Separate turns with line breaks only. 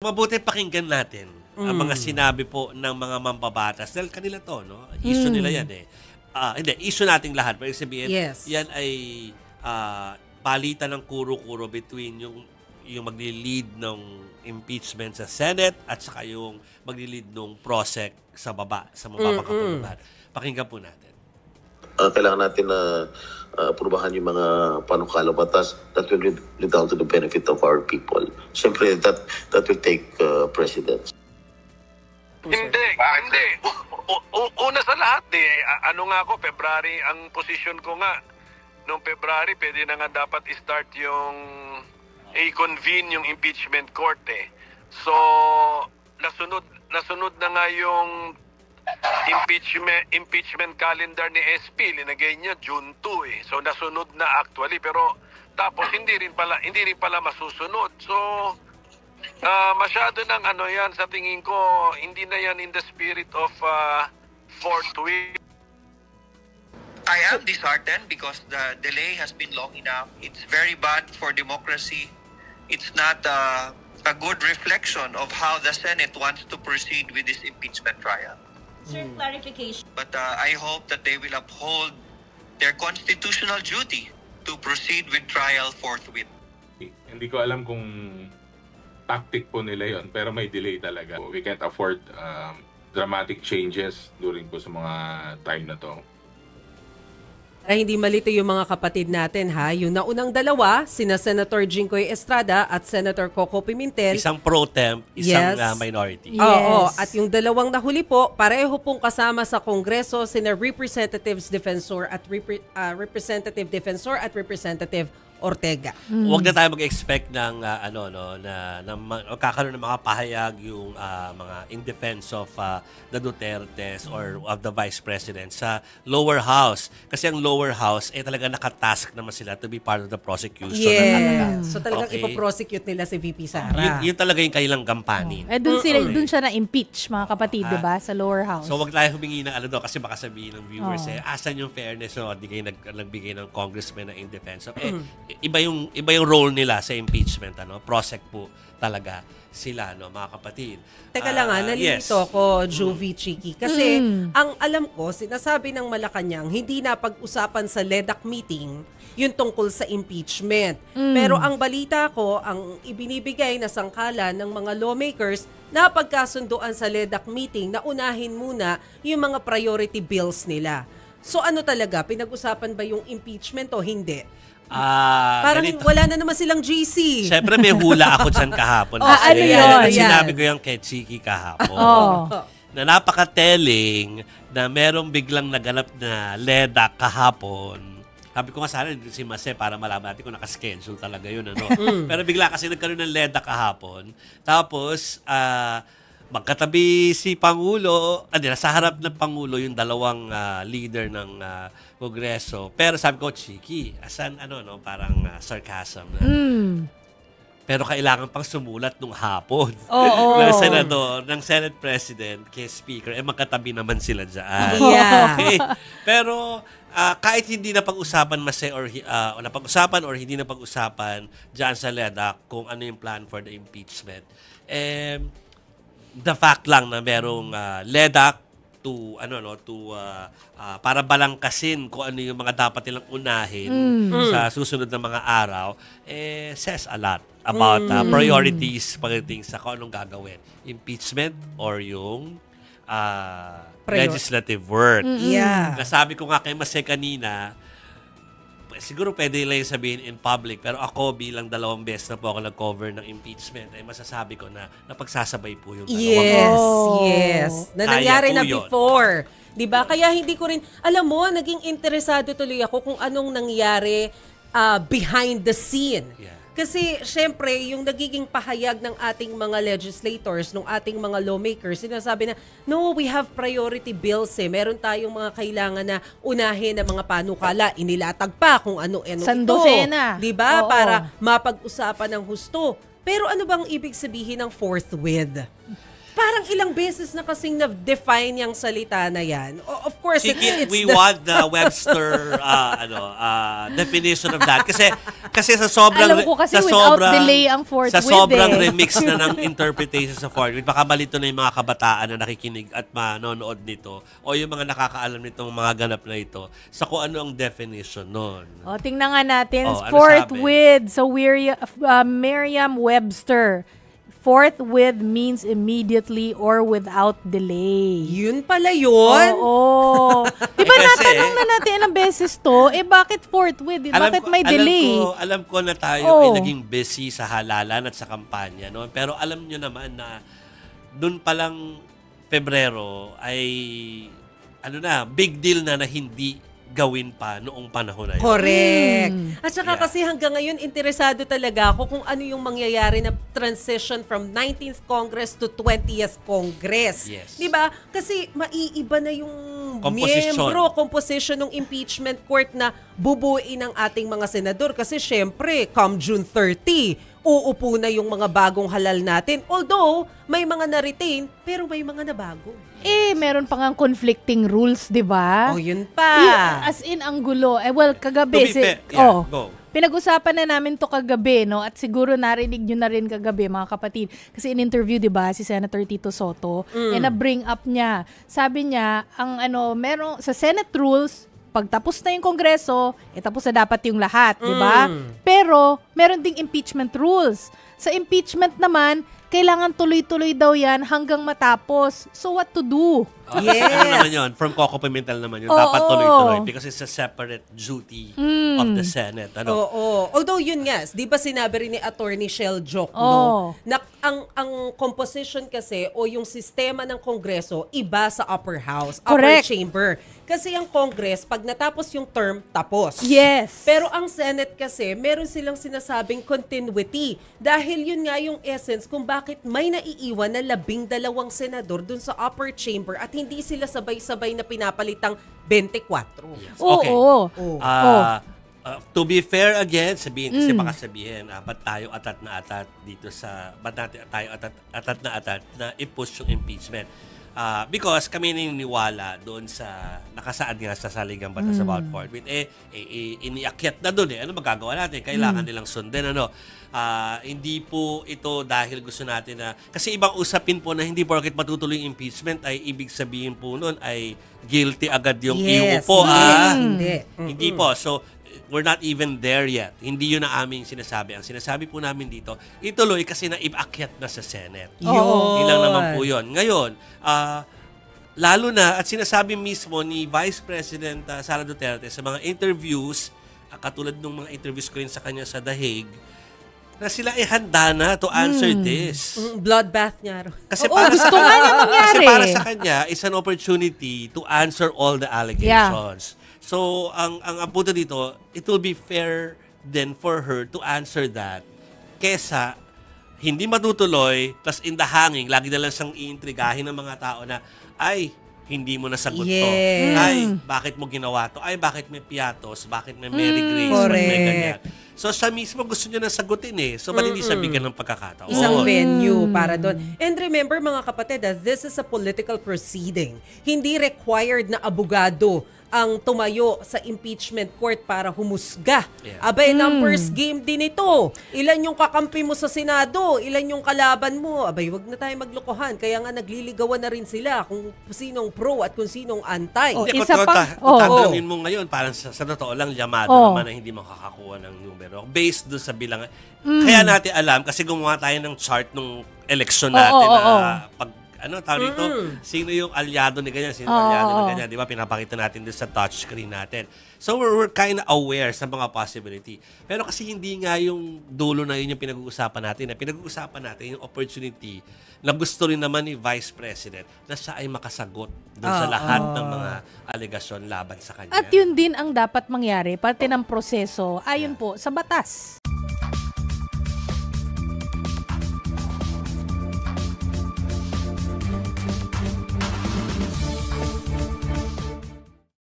mabuti pakinggan natin ang mga sinabi po ng mga mambabatas. Dahil kanila to, no? Issue nila yan eh. Hindi, issue nating lahat. Pero sabihin, yan ay palitan ng kuro-kuro between yung magli-lead ng impeachment sa Senate at saka yung magli-lead ng PROSEC sa baba, sa mababang kapulutan. Pakinggan po natin.
Kailangan natin na aprobahan yung mga panukalang batas that will lead down to the benefit of our people. Siyempre, that will take precedence.
Hindi. Una sa lahat ano nga ako, February, ang position ko nga, noong February, pwede na nga dapat i-start yung i-convene yung impeachment court eh. So, nasunod na nga yung impeachment calendar ni SP, linagay niya June 2 eh. So nasunod na actually, pero tapos hindi rin pala masusunod. So masyado ng ano yan, sa tingin ko hindi na yan in the spirit of forthwith.
I am disheartened because the delay has been long enough. It's very bad for democracy. It's not a good reflection of how the Senate wants to proceed with this impeachment trial.
Sir, clarification.
But I hope that they will uphold their constitutional duty to proceed with trial forthwith.
Hindi ko alam kung tactic po nila yon, pero may delay talaga. We can't afford dramatic changes during po sa mga time na to.
Para hindi malito yung mga kapatid natin ha, yung naunang dalawa, sina Senator Jinggoy Estrada at Senator Coco Pimentel.
Isang pro-temp, isang minority.
Yes. Oo, at yung dalawang nahuli po, pareho pong kasama sa Kongreso, sina Representative Defensor at Representative Ortega.
Huwag na tayo mag-expect ng kakaroon ng mga pahayag yung mga in defense of the Dutertes or of the Vice President sa lower house. Kasi ang lower house talaga nakatask naman sila to be part of the prosecution.
Yes. So talagang ipoprosecute nila si VP Sara.
Yun talaga yung kailang gampanin.
Doon siya na-impeach, mga kapatid, diba? Sa lower house.
So wag tayo humingi ng kasi baka sabihin ng viewers asan yung fairness di kayo nagbigay ng congressman na in defense of iba yung role nila sa impeachment, prosec po talaga sila, mga kapatid.
Teka lang nalilito ko, Juvie, Chiki, kasi ang alam ko, sinasabi ng Malacanang, hindi na pag-usapan sa LEDAC meeting yung tungkol sa impeachment. Pero ang balita ko, ang ibinibigay na sangkalan ng mga lawmakers na pagkasunduan sa LEDAC meeting na unahin muna yung mga priority bills nila. So ano talaga, pinag-usapan ba yung impeachment o hindi? Parang ganito. Wala na naman silang GC.
Siyempre may hula ako dyan kahapon.
Ano yun?
Sinabi ko yung kay Chiki kahapon. Na napaka-telling na merong biglang naganap na LEDAC kahapon. Sabi ko nga sana si Mase para malaman natin kung nakaschedule talaga yun. Pero bigla kasi nagkaroon ng LEDAC kahapon. Tapos, magkatabi si Pangulo, nasa harap ng Pangulo yung dalawang leader ng Kongreso. Pero sabi ko, Chiki, asan parang sarcasm na. Pero kailangan pang sumulat nung hapon. Ng senador, ng Senate President, kay Speaker, magkatabi naman sila dyan. Okay? Pero kahit hindi na pag-usapan napag-usapan or hindi na pag-usapan dyan sa LEDAC kung ano yung plan for the impeachment, the fact lang na merong LEDAC para balangkasin kung ano yung mga dapat nilang unahin sa susunod na mga araw, says a lot about priorities pagdating sa kung anong gagawin. Impeachment or yung legislative work. Nasabi ko nga kay Mase kanina, siguro pwede lang yung sabihin in public, pero ako bilang 2 beses na po ako nag-cover ng impeachment, masasabi ko na napagsasabay po yung dalawang.
Yes. Na nangyari na before. Diba? Kaya hindi ko rin, alam mo, naging interesado tuloy ako kung anong nangyari behind the scene. Kasi, syempre, yung nagiging pahayag ng ating mga legislators, ng ating mga lawmakers, sinasabi na, no, we have priority bills Meron tayong mga kailangan na unahin na mga panukala. Inilatag pa kung ano-ano ito.
Sandosena.
Diba? Para mapag-usapan ng husto. Pero ano bang ibig sabihin ng forthwith? Para parang ilang beses na kasing na-define yung salita na yan. Of course, it's
we want the Webster definition of that. Kasi sa sobrang
Alam ko kasi without delay ang fourth
sa
with
sobrang
eh.
remix na ng interpretation sa fourth with, baka malito na yung mga kabataan na nakikinig at manonood nito o yung mga nakakaalam nitong mga ganap na ito sa kung ano ang definition nun.
O, tingnan nga natin.
Ano
Fourth
sabi?
with, so Merriam-Webster. Fourth with means immediately or without delay.
Yun pala yun?
Oo. Di ba
Kasi,
natanong na natin ilang beses to? Bakit fourth with? Bakit may delay?
Alam ko na tayo ay naging busy sa halalan at sa kampanya. No? Pero alam nyo naman na doon palang Pebrero ay big deal na hindi gawin pa noong panahon na yun.
Correct. At saka kasi hanggang ngayon, interesado talaga ako kung ano yung mangyayari na transition from 19th Congress to 20th Congress.
Yes.
Diba? Kasi maiiba na yung composition ng impeachment court na bubuin ng ating mga senador. Kasi syempre, come June 30, uupo na yung mga bagong halal natin. Although, may mga na-retain, pero may mga nabago.
Meron pa nga conflicting rules, di ba?
Oh, yun pa.
As in, ang gulo. Kagabi.
Go.
Pinag-usapan na namin to kagabi, no? At siguro narinig nyo na rin kagabi, mga kapatid. Kasi in-interview, di ba, si Senator Tito Soto, na-bring up niya. Sabi niya, merong, sa Senate rules, pag tapos na yung Kongreso, tapos na dapat yung lahat, di ba? Pero, meron ding impeachment rules. Sa impeachment naman, kailangan tuloy-tuloy daw yan hanggang matapos. So, what to do?
Yes.
Ano naman yun? From Coco Pimentel naman yun. Dapat tuloy-tuloy because it's a separate duty of the Senate.
Oo. Although yun nga, di ba sinabi rin ni Attorney Shell Jokno na ang composition kasi o yung sistema ng Kongreso iba sa upper house, upper chamber. Kasi ang Congress, pag natapos yung term, tapos.
Yes.
Pero ang Senate kasi, meron silang sinasabing continuity. Dahil yun nga yung essence kung bakit may naiiwan na 12 senador dun sa upper chamber at hindi sila sabay-sabay na pinapalitang 24.
Yes. Okay. To be fair again, kasi baka sabihin, ba't tayo atat na atat dito ba't natin tayo atat na atat na i-push yung impeachment? Because kami naniniwala doon sa nakasaad nga sa saligang batas about forthwith, iniakyat na doon ano magagawa natin? Kailangan nilang sundin, hindi po ito dahil gusto natin na, kasi ibang usapin po na hindi porket matutuloy yung impeachment ay ibig sabihin po noon ay guilty agad yung iuupo. Hindi po. So, we're not even there yet. Hindi yun na aming sinasabi. Ang sinasabi po namin dito, ituloy kasi naibakyat na sa Senate. Ilang naman po yun. Ngayon, lalo na, at sinasabi mismo ni Vice President Sara Duterte sa mga interviews, katulad ng mga interviews ko rin sa kanya sa The Hague, na sila ay handa na to answer this.
Bloodbath niya.
Kasi para sa kanya, it's an opportunity to answer all the allegations. So, ang punto dito, it will be fair then for her to answer that kesa hindi matutuloy, plus in the hanging, lagi na lang siyang iintrigahin ng mga tao na, ay, hindi mo nasagot to. Ay, bakit mo ginawa to? Ay, bakit may piatos? Bakit may Mary Grace? Bakit may ganyan? So, siya mismo gusto niya na sagutin so ba't hindi siya bigyan ng pagkakataon?
Isang venue para doon. And remember mga kapatid, this is a political proceeding. Hindi required na abogado ang tumayo sa impeachment court para humusga. Abay, numbers game din ito. Ilan yung kakampi mo sa Senado? Ilan yung kalaban mo? Abay, wag na tayo maglokohan. Kaya nga nagliligawan na rin sila kung sinong pro at kung sinong anti.
Isa pa.
Tatanungin mo ngayon, parang sa totoo lang, yamado naman na hindi makakakuha ng numero. Based doon sa bilangan. Kaya natin alam, kasi gumawa tayo ng chart nung election natin na pag tawag dito, sino yung aliado ni ganyan, sino yung aliado ni ganyan, di ba? Pinapakita natin doon sa touchscreen natin. So, we're kind of aware sa mga possibility. Pero kasi hindi nga yung dulo na yun yung pinag-uusapan natin. Pinag-uusapan natin yung opportunity na gusto rin naman ni Vice President na siya ay makasagot doon sa lahat ng mga alegasyon laban sa kanya.
At yun din ang dapat mangyari, parte ng proseso, ayon po sa batas.